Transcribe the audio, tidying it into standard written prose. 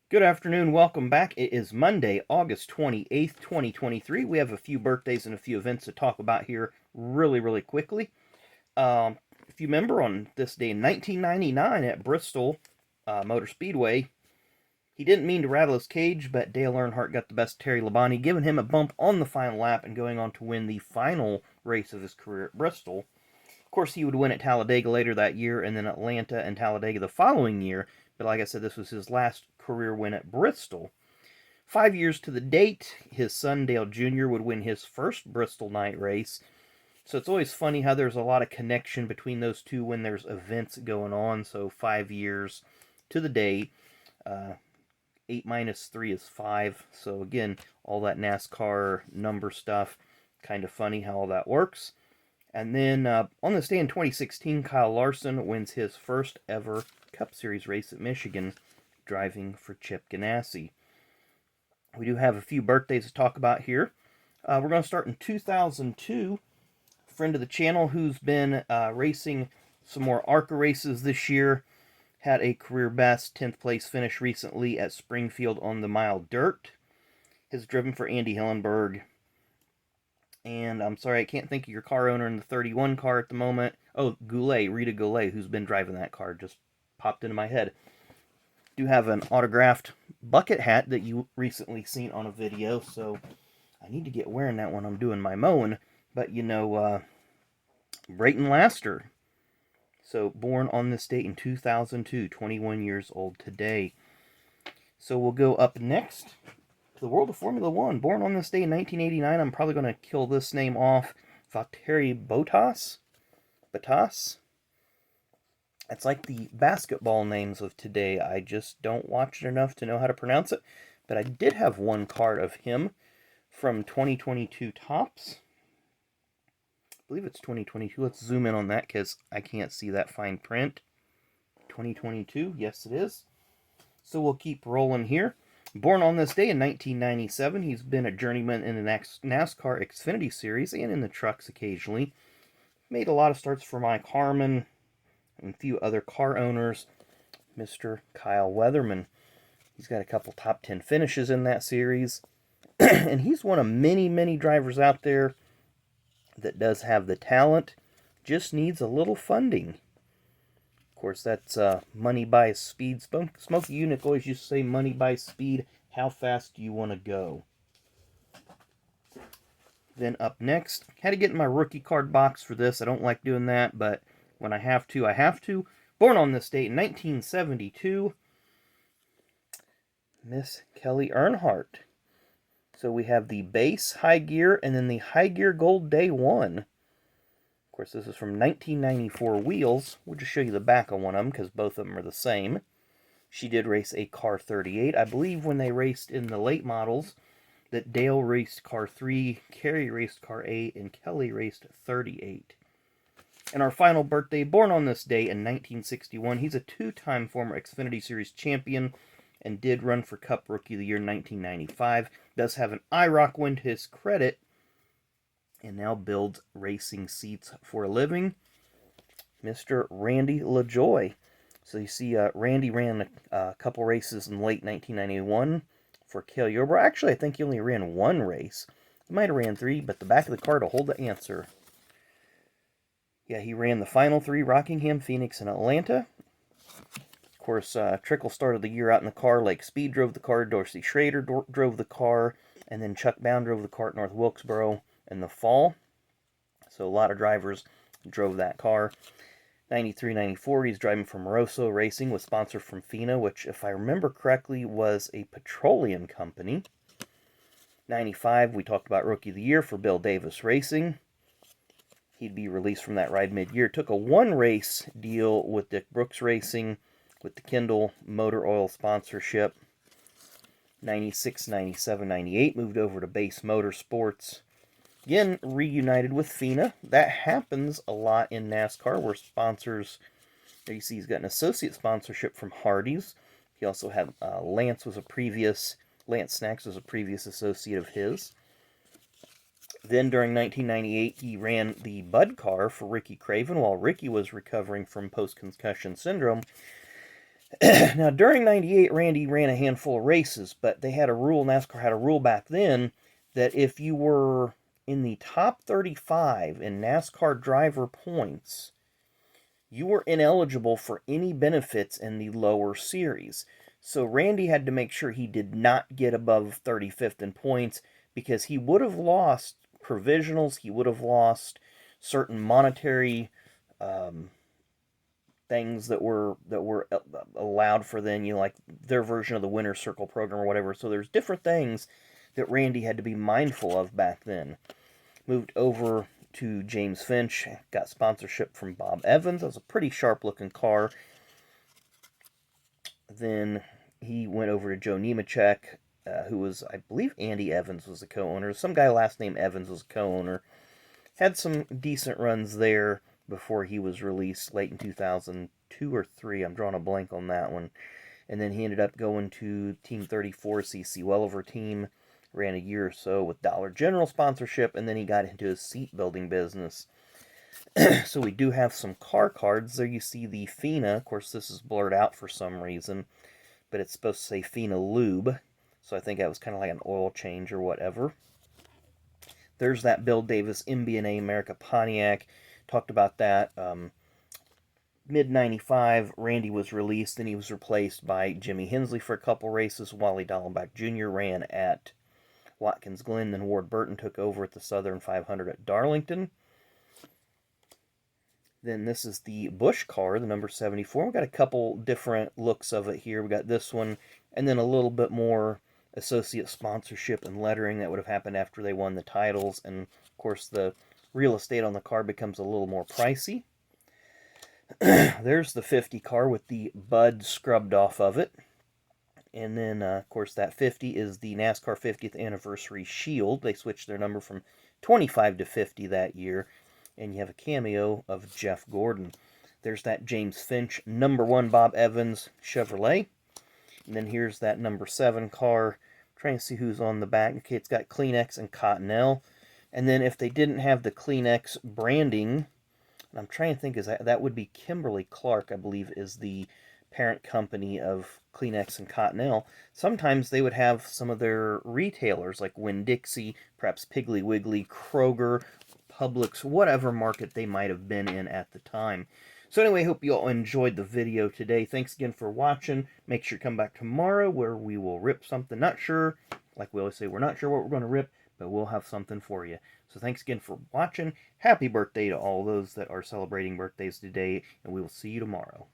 Good afternoon. Welcome back. It is Monday, August 28th, 2023. We have a few birthdays and a few events to talk about here really quickly. If you remember, on this day in 1999 at Bristol Motor Speedway, he didn't mean to rattle his cage, but Dale Earnhardt got the best of Terry Labonte, giving him a bump on the final lap and going on to win the final race of his career at Bristol. Of course, he would win at Talladega later that year, and then Atlanta and Talladega the following year. But like I said, this was his last career win at Bristol. 5 years to the date, his son Dale Jr. would win his first Bristol night race. So it's always funny how there's a lot of connection between those two when there's events going on. So 5 years to the date. 8 minus 3 is 5. So again, all that NASCAR number stuff, kind of funny how all that works. And then on this day in 2016, Kyle Larson wins his first ever Cup Series race at Michigan, driving for Chip Ganassi. We do have a few birthdays to talk about here. We're going to start in 2002. A friend of the channel who's been racing some more ARCA races this year, had a career best 10th place finish recently at Springfield on the mile dirt. Has driven for Andy Hillenberg. And I'm sorry, I can't think of your car owner in the 31 car at the moment. Oh, Goulet, Rita Goulet, who's been driving that car, just popped into my head. Do have an autographed bucket hat that you recently seen on a video, so I need to get wearing that when I'm doing my mowing. But Brayton Laster. So born on this date in 2002, 21 years old today. So we'll go up next to the world of Formula One. Born on this day in 1989, I'm probably going to kill this name off. Valtteri Bottas. It's like the basketball names of today. I just don't watch it enough to know how to pronounce it. But I did have one card of him from 2022 Topps. I believe it's 2022. Let's zoom in on that because I can't see that fine print. 2022, yes it is. So we'll keep rolling here. Born on this day in 1997, he's been a journeyman in the NASCAR Xfinity Series and in the trucks occasionally. Made a lot of starts for Mike Harmon and a few other car owners. Mr. Kyle Weatherman. He's got a couple top 10 finishes in that series. And he's one of many drivers out there that does have the talent, just needs a little funding. Of course, that's money buys speed. Smokey Unic always used to say money buys speed. How fast do you want to go? Then up next, had to get in my rookie card box for this. I don't like doing that, but when I have to, I have to. Born on this date in 1972, Miss Kelley Earnhardt. So we have the base high gear and then the high gear gold day one. Of course, this is from 1994 wheels. We'll just show you the back of one of them because both of them are the same. She did race a car 38. I believe when they raced in the late models that Dale raced car 3, Kerry raced car 8, and Kelley raced 38. And our final birthday, born on this day in 1961. He's a two-time former Xfinity Series champion and did run for Cup Rookie of the Year in 1995. Does have an IROC win to his credit and now builds racing seats for a living. Mr. Randy LaJoie. So you see Randy ran a couple races in late 1991 for Kelley. Actually, I think he only ran one race. He might have ran 3, but the back of the card will hold the answer. Yeah, he ran the final 3, Rockingham, Phoenix, and Atlanta. Of course, Trickle started the year out in the car. Lake Speed drove the car. Dorsey Schrader drove the car. And then Chuck Bound drove the car at North Wilkesboro in the fall. So a lot of drivers drove that car. 93, 94, he's driving for Moroso Racing with sponsor from FINA, which, if I remember correctly, was a petroleum company. 95, we talked about Rookie of the Year for Bill Davis Racing. He'd be released from that ride mid-year. Took a one-race deal with Dick Brooks Racing with the Kendall Motor Oil sponsorship. 96, 97, 98, moved over to Base Motorsports. Again, reunited with FINA. That happens a lot in NASCAR where sponsors, there you see he's got an associate sponsorship from Hardee's. He also had Lance Snacks was a previous associate of his. Then during 1998, he ran the Bud car for Ricky Craven while Ricky was recovering from post-concussion syndrome. Now, during 98, Randy ran a handful of races, but they had a rule, NASCAR had a rule back then, that if you were in the top 35 in NASCAR driver points, you were ineligible for any benefits in the lower series. So Randy had to make sure he did not get above 35th in points, because he would have lost provisionals, he would have lost certain monetary things that were allowed for then, like their version of the winner's circle program or whatever. So there's different things that Randy had to be mindful of back then. Moved over to James Finch, got sponsorship from Bob Evans. That was a pretty sharp looking car. Then he went over to Joe Nemechek, who was, I believe Andy Evans was the co-owner. Some guy last name Evans was a co-owner. Had some decent runs there before he was released late in 2002 or 3. I'm drawing a blank on that one. And then he ended up going to Team 34, CC Welliver team. Ran a year or so with Dollar General sponsorship, and then he got into his seat building business. So we do have some car cards. There you see the FINA. Of course, this is blurred out for some reason, but it's supposed to say FINA Lube. So I think that was kind of like an oil change or whatever. There's that Bill Davis MB&A America Pontiac. Talked about that. Mid-95, Randy was released, and he was replaced by Jimmy Hensley for a couple races. Wally Dallenbach Jr. ran at Watkins Glen, then Ward Burton took over at the Southern 500 at Darlington. Then this is the Busch car, the number 74. We've got a couple different looks of it here. We got this one, and then a little bit more associate sponsorship and lettering that would have happened after they won the titles. And, of course, the real estate on the car becomes a little more pricey. There's the 50 car with the Bud scrubbed off of it. And then, of course, that 50 is the NASCAR 50th Anniversary Shield. They switched their number from 25 to 50 that year. And you have a cameo of Jeff Gordon. There's that James Finch number 1 Bob Evans Chevrolet. And then here's that number 7 car. I'm trying to see who's on the back. Okay, it's got Kleenex and Cottonelle. And then if they didn't have the Kleenex branding, I'm trying to think, that would be Kimberly-Clark, I believe, is the parent company of Kleenex and Cottonelle. Sometimes they would have some of their retailers, like Winn-Dixie, perhaps Piggly Wiggly, Kroger, Publix, whatever market they might have been in at the time. So anyway, hope you all enjoyed the video today. Thanks again for watching. Make sure you come back tomorrow where we will rip something. Not sure, like we always say, we're not sure what we're going to rip, but we'll have something for you. So thanks again for watching. Happy birthday to all those that are celebrating birthdays today, and we will see you tomorrow.